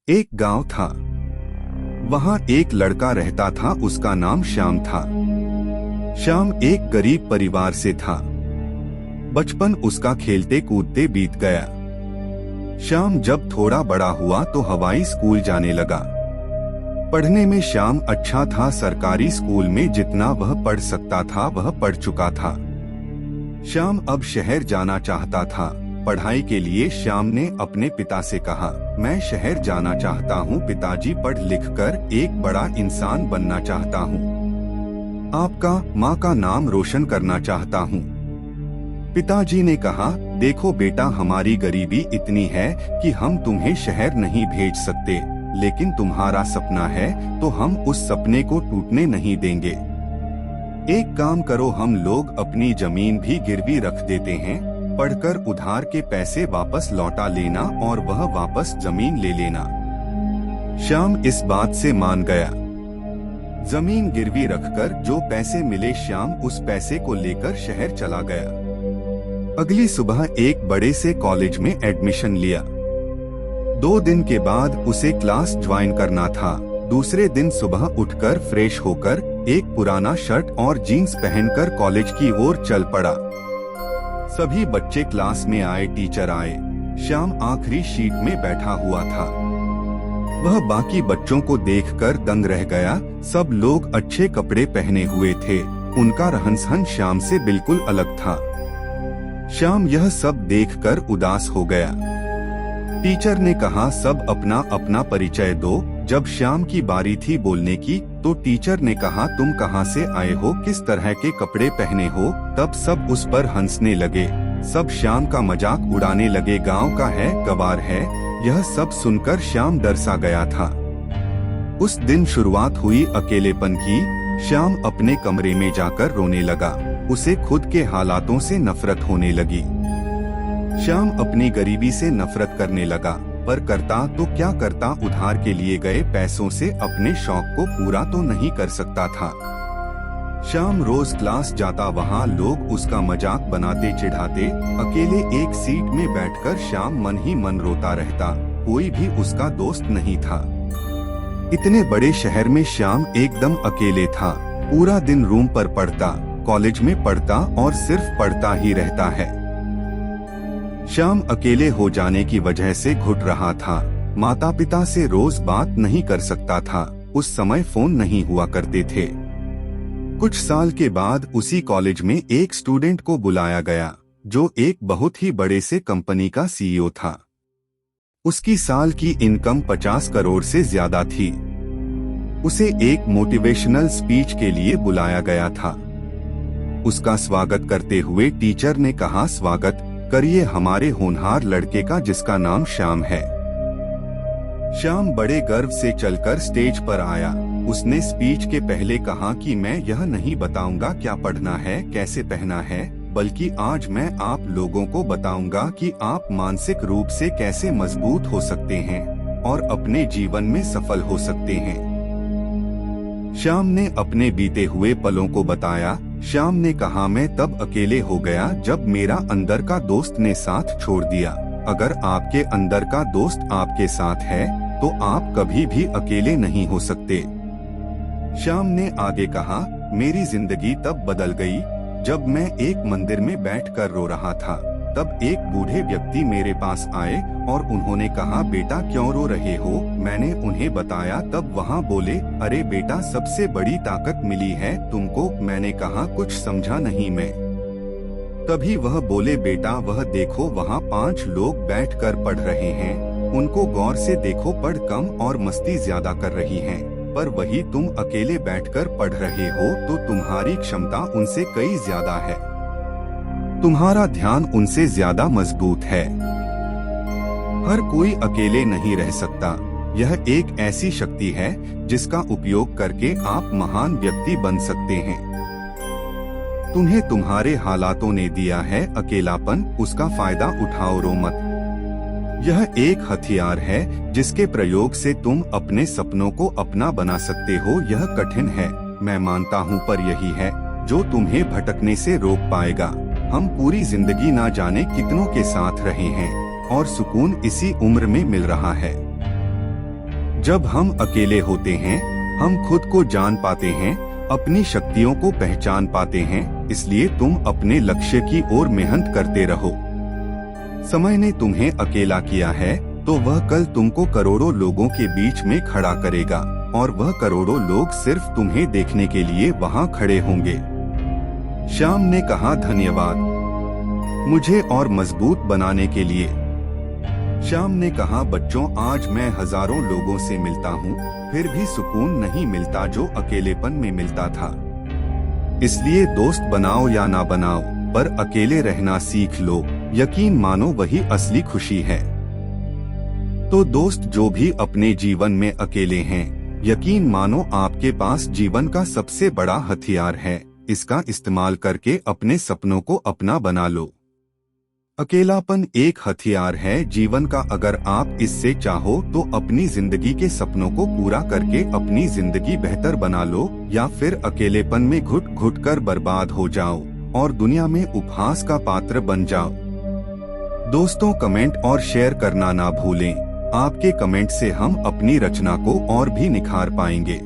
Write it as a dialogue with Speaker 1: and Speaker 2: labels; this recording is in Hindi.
Speaker 1: एक गांव था। वहां एक लड़का रहता था, उसका नाम श्याम था। श्याम एक गरीब परिवार से था। बचपन उसका खेलते कूदते बीत गया। श्याम जब थोड़ा बड़ा हुआ तो हवाई स्कूल जाने लगा। पढ़ने में श्याम अच्छा था। सरकारी स्कूल में जितना वह पढ़ सकता था वह पढ़ चुका था। श्याम अब शहर जाना चाहता था। पढ़ाई के लिए श्याम ने अपने पिता से कहा, मैं शहर जाना चाहता हूँ पिताजी, पढ़ लिख कर एक बड़ा इंसान बनना चाहता हूँ। आपका माँ का नाम रोशन करना चाहता हूँ। पिताजी ने कहा, देखो बेटा, हमारी गरीबी इतनी है कि हम तुम्हें शहर नहीं भेज सकते, लेकिन तुम्हारा सपना है तो हम उस सपने को टूटने नहीं देंगे। एक काम करो, हम लोग अपनी जमीन भी गिरवी रख देते हैं, पढ़कर उधार के पैसे वापस लौटा लेना और वह वापस जमीन ले लेना। श्याम इस बात से मान गया। जमीन गिरवी रखकर जो पैसे मिले, श्याम उस पैसे को लेकर शहर चला गया। अगली सुबह एक बड़े से कॉलेज में एडमिशन लिया। 2 दिन के बाद उसे क्लास ज्वाइन करना था। दूसरे दिन सुबह उठकर फ्रेश होकर एक पुराना शर्ट और जीन्स पहनकर कॉलेज की ओर चल पड़ा। सभी बच्चे क्लास में आए, टीचर आए। श्याम आखिरी शीट में बैठा हुआ था। वह बाकी बच्चों को देखकर दंग रह गया। सब लोग अच्छे कपड़े पहने हुए थे। उनका रहन-सहन श्याम से बिल्कुल अलग था। श्याम यह सब देखकर उदास हो गया। टीचर ने कहा, सब अपना अपना परिचय दो। जब श्याम की बारी थी बोलने की तो टीचर ने कहा, तुम कहाँ से आए हो, किस तरह के कपड़े पहने हो। तब सब उस पर हंसने लगे। सब श्याम का मजाक उड़ाने लगे। गांव का है, गवार है। यह सब सुनकर श्याम डर सा गया था। उस दिन शुरुआत हुई अकेलेपन की। श्याम अपने कमरे में जाकर रोने लगा। उसे खुद के हालातों से नफरत होने लगी। श्याम अपनी गरीबी से नफरत करने लगा, पर करता तो क्या करता, उधार के लिए गए पैसों से अपने शौक को पूरा तो नहीं कर सकता था। श्याम रोज क्लास जाता, वहाँ लोग उसका मजाक बनाते चिढ़ाते। अकेले एक सीट में बैठकर श्याम मन ही मन रोता रहता। कोई भी उसका दोस्त नहीं था। इतने बड़े शहर में श्याम एकदम अकेले था। पूरा दिन रूम पर पढ़ता, कॉलेज में पढ़ता और सिर्फ पढ़ता ही रहता है। श्याम अकेले हो जाने की वजह से घुट रहा था। माता पिता से रोज बात नहीं कर सकता था। उस समय फोन नहीं हुआ करते थे। कुछ साल के बाद उसी कॉलेज में एक स्टूडेंट को बुलाया गया जो एक बहुत ही बड़े से कंपनी का सीईओ था। उसकी साल की इनकम 50 करोड़ से ज्यादा थी। उसे एक मोटिवेशनल स्पीच के लिए बुलाया गया था। उसका स्वागत करते हुए टीचर ने कहा, स्वागत करिए हमारे होनहार लड़के का जिसका नाम श्याम है। श्याम बड़े गर्व से चलकर स्टेज पर आया। उसने स्पीच के पहले कहा कि मैं यह नहीं बताऊंगा क्या पढ़ना है, कैसे पहना है, बल्कि आज मैं आप लोगों को बताऊंगा कि आप मानसिक रूप से कैसे मजबूत हो सकते हैं और अपने जीवन में सफल हो सकते हैं। श्याम ने अपने बीते हुए पलों को बताया। श्याम ने कहा, मैं तब अकेले हो गया जब मेरा अंदर का दोस्त ने साथ छोड़ दिया। अगर आपके अंदर का दोस्त आपके साथ है तो आप कभी भी अकेले नहीं हो सकते। श्याम ने आगे कहा, मेरी जिंदगी तब बदल गई जब मैं एक मंदिर में बैठकर रो रहा था। तब एक बूढ़े व्यक्ति मेरे पास आए और उन्होंने कहा, बेटा क्यों रो रहे हो। मैंने उन्हें बताया। तब वहाँ बोले, अरे बेटा, सबसे बड़ी ताकत मिली है तुमको। मैंने कहा, कुछ समझा नहीं मैं। तभी वह बोले, बेटा वह देखो, वहाँ 5 लोग बैठकर पढ़ रहे हैं। उनको गौर से देखो, पढ़ कम और मस्ती ज्यादा कर रही हैं। पर वही तुम अकेले बैठकर पढ़ रहे हो तो तुम्हारी क्षमता उनसे कई ज्यादा है। तुम्हारा ध्यान उनसे ज्यादा मजबूत है। हर कोई अकेले नहीं रह सकता। यह एक ऐसी शक्ति है जिसका उपयोग करके आप महान व्यक्ति बन सकते हैं। तुम्हें तुम्हारे हालातों ने दिया है अकेलापन, उसका फायदा उठाओ, रो मत। यह एक हथियार है जिसके प्रयोग से तुम अपने सपनों को अपना बना सकते हो। यह कठिन है, मैं मानता हूँ, पर यही है जो तुम्हें भटकने से रोक पाएगा। हम पूरी जिंदगी ना जाने कितनों के साथ रहे हैं और सुकून इसी उम्र में मिल रहा है। जब हम अकेले होते हैं, हम खुद को जान पाते हैं, अपनी शक्तियों को पहचान पाते हैं। इसलिए तुम अपने लक्ष्य की ओर मेहनत करते रहो। समय ने तुम्हें अकेला किया है तो वह कल तुमको करोड़ों लोगों के बीच में खड़ा करेगा, और वह करोड़ों लोग सिर्फ तुम्हें देखने के लिए वहां खड़े होंगे। श्याम ने कहा, धन्यवाद मुझे और मजबूत बनाने के लिए। श्याम ने कहा, बच्चों, आज मैं हजारों लोगों से मिलता हूँ, फिर भी सुकून नहीं मिलता जो अकेलेपन में मिलता था। इसलिए दोस्त बनाओ या ना बनाओ, पर अकेले रहना सीख लो। यकीन मानो वही असली खुशी है। तो दोस्त, जो भी अपने जीवन में अकेले हैं, यकीन मानो आपके पास जीवन का सबसे बड़ा हथियार है। इसका इस्तेमाल करके अपने सपनों को अपना बना लो। अकेलापन एक हथियार है जीवन का। अगर आप इससे चाहो तो अपनी जिंदगी के सपनों को पूरा करके अपनी जिंदगी बेहतर बना लो, या फिर अकेलेपन में घुट घुट कर बर्बाद हो जाओ और दुनिया में उपहास का पात्र बन जाओ। दोस्तों, कमेंट और शेयर करना ना भूलें। आपके कमेंट से हम अपनी रचना को और भी निखार पाएंगे।